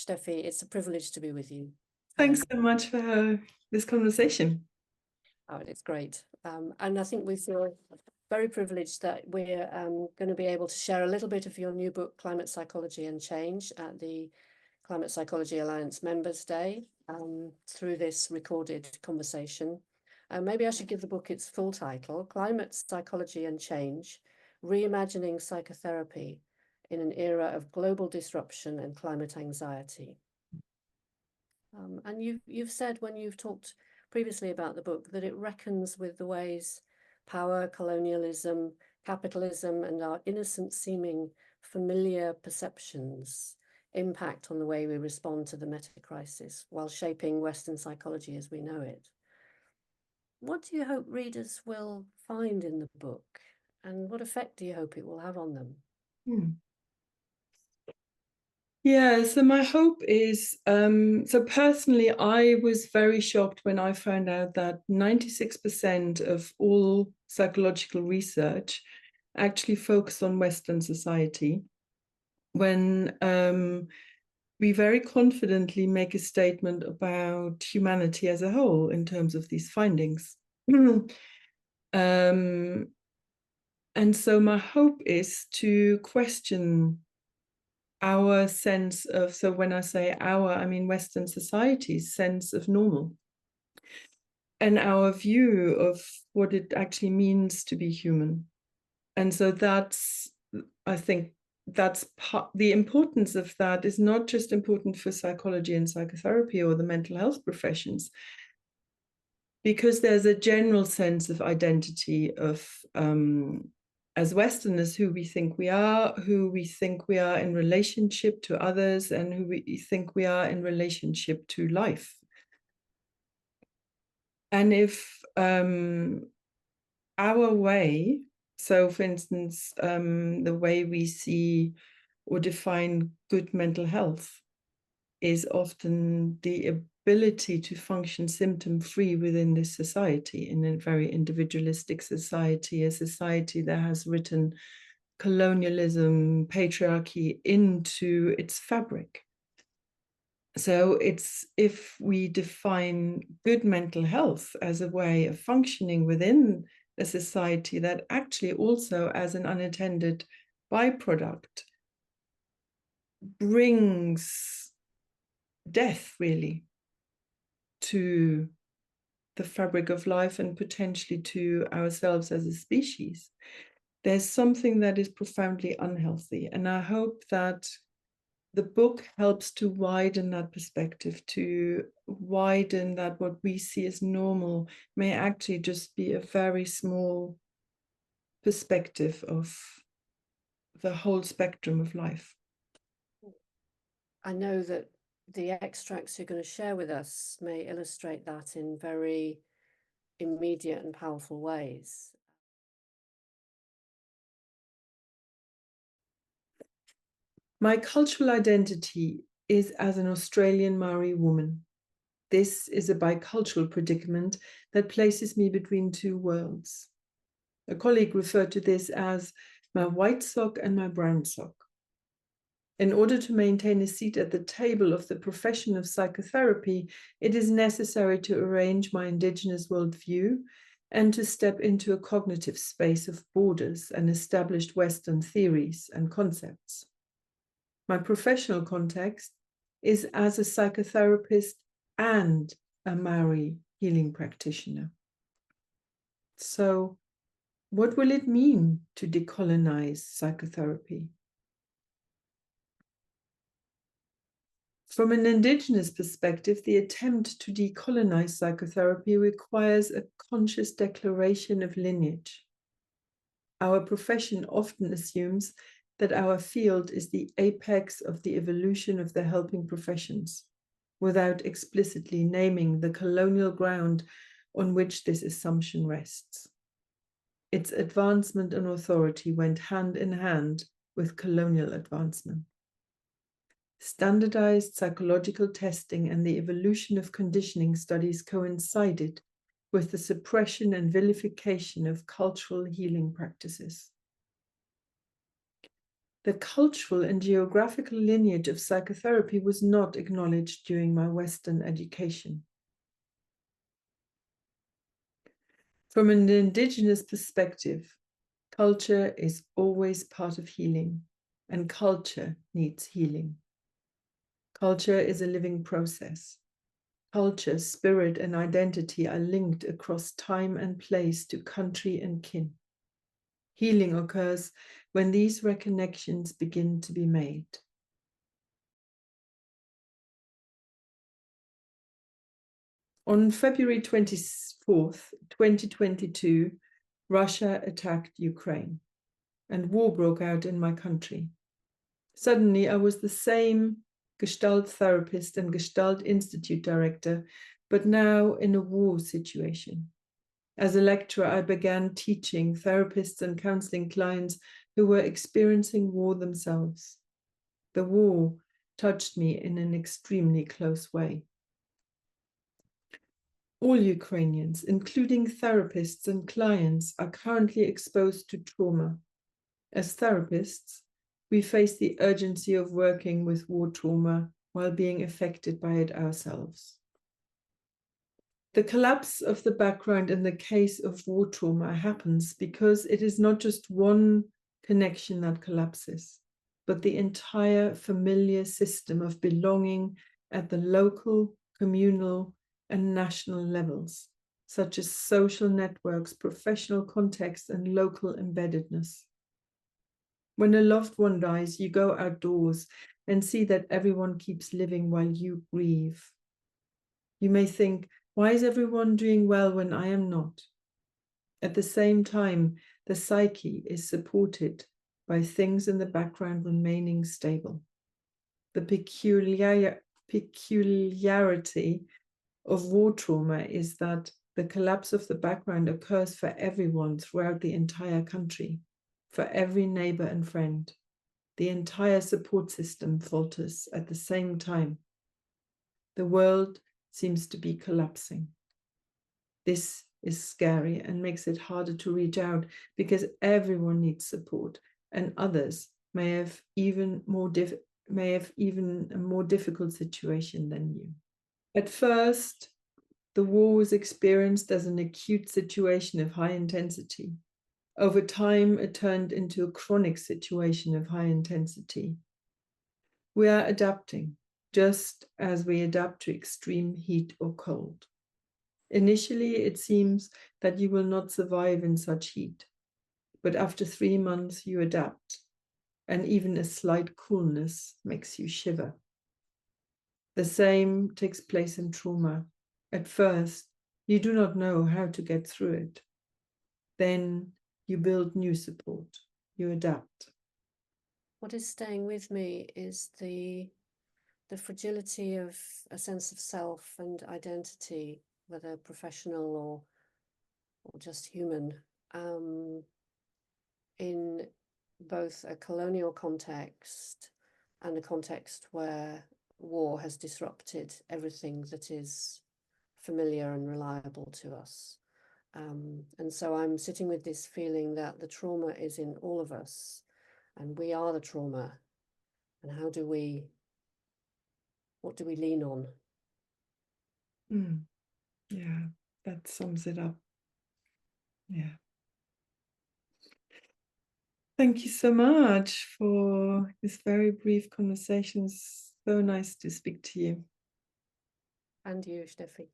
Steffi. It's a privilege to be with you. Thanks so much for this conversation. Oh, it's great. And I think we feel very privileged that we're going to be able to share a little bit of your new book, Climate Psychology and Change, at the Climate Psychology Alliance Members Day through this recorded conversation. Maybe I should give the book its full title, Climate Psychology and Change, Reimagining Psychotherapy in an Era of Global Disruption and Climate Anxiety. And you've said when you've talked previously about the book that it reckons with the ways power, colonialism, capitalism, and our innocent seeming familiar perceptions impact on the way we respond to the meta-crisis while shaping Western psychology as we know it. What do you hope readers will find in the book, and what effect do you hope it will have on them? Yeah, so my hope is, so personally, I was very shocked when I found out that 96% of all psychological research actually focused on Western society, when we very confidently make a statement about humanity as a whole in terms of these findings. And so my hope is to question our sense of, so when I say our, I mean Western society's sense of normal and our view of what it actually means to be human. And so that's, I think that's the importance of that is not just important for psychology and psychotherapy or the mental health professions, because there's a general sense of identity of as Westerners, who we think we are in relationship to others, and who we think we are in relationship to life. And if our way, so for instance, the way we see or define good mental health is often the ability to function symptom-free within this society, in a very individualistic society, a society that has written colonialism, patriarchy into its fabric. So it's, if we define good mental health as a way of functioning within a society that actually also, as an unintended byproduct, brings death really to the fabric of life and potentially to ourselves as a species, there's something that is profoundly unhealthy. And I hope that the book helps to widen that perspective, to widen that what we see as normal may actually just be a very small perspective of the whole spectrum of life. I know that the extracts you're going to share with us may illustrate that in very immediate and powerful ways. My cultural identity is as an Australian Maori woman. This is a bicultural predicament that places me between two worlds. A colleague referred to this as my white sock and my brown sock. In order to maintain a seat at the table of the profession of psychotherapy, it is necessary to arrange my Indigenous worldview and to step into a cognitive space of borders and established Western theories and concepts. My professional context is as a psychotherapist and a Maori healing practitioner. So, what will it mean to decolonize psychotherapy? From an Indigenous perspective, the attempt to decolonize psychotherapy requires a conscious declaration of lineage. Our profession often assumes that our field is the apex of the evolution of the helping professions, without explicitly naming the colonial ground on which this assumption rests. Its advancement and authority went hand in hand with colonial advancement. Standardized psychological testing and the evolution of conditioning studies coincided with the suppression and vilification of cultural healing practices. the cultural and geographical lineage of psychotherapy was not acknowledged during my Western education. From an indigenous perspective, culture is always part of healing, and culture needs healing. Culture is a living process. Culture, spirit, and identity are linked across time and place to country and kin. Healing occurs when these reconnections begin to be made. On February 24th, 2022, Russia attacked Ukraine, and war broke out in my country. Suddenly, I was the same Gestalt therapist and Gestalt Institute director, but now in a war situation. As a lecturer, I began teaching therapists and counseling clients who were experiencing war themselves. The war touched me in an extremely close way. All Ukrainians, including therapists and clients, are currently exposed to trauma. As therapists, we face the urgency of working with war trauma while being affected by it ourselves. The collapse of the background in the case of war trauma happens because it is not just one connection that collapses, but the entire familiar system of belonging at the local, communal, and national levels, such as social networks, professional context, and local embeddedness. When a loved one dies, you go outdoors and see that everyone keeps living while you grieve. You may think, why is everyone doing well when I am not? At the same time, the psyche is supported by things in the background remaining stable. The peculiarity of war trauma is that the collapse of the background occurs for everyone throughout the entire country, for every neighbor and friend. The entire support system falters at the same time. The world seems to be collapsing. This is scary and makes it harder to reach out because everyone needs support, and others may have even a more difficult situation than you. At first, the war was experienced as an acute situation of high intensity. Over time, it turned into a chronic situation of high intensity. We are adapting, just as we adapt to extreme heat or cold. Initially, it seems that you will not survive in such heat, but after 3 months, you adapt, and even a slight coolness makes you shiver. The same takes place in trauma. At first, you do not know how to get through it. Then you build new support, you adapt. What is staying with me is the fragility of a sense of self and identity, whether professional or just human, in both a colonial context and a context where war has disrupted everything that is familiar and reliable to us. And so I'm sitting with this feeling that the trauma is in all of us, and we are the trauma. And what do we lean on? Yeah, that sums it up. Yeah. Thank you so much for this very brief conversation. It's so nice to speak to you. And you, Steffi.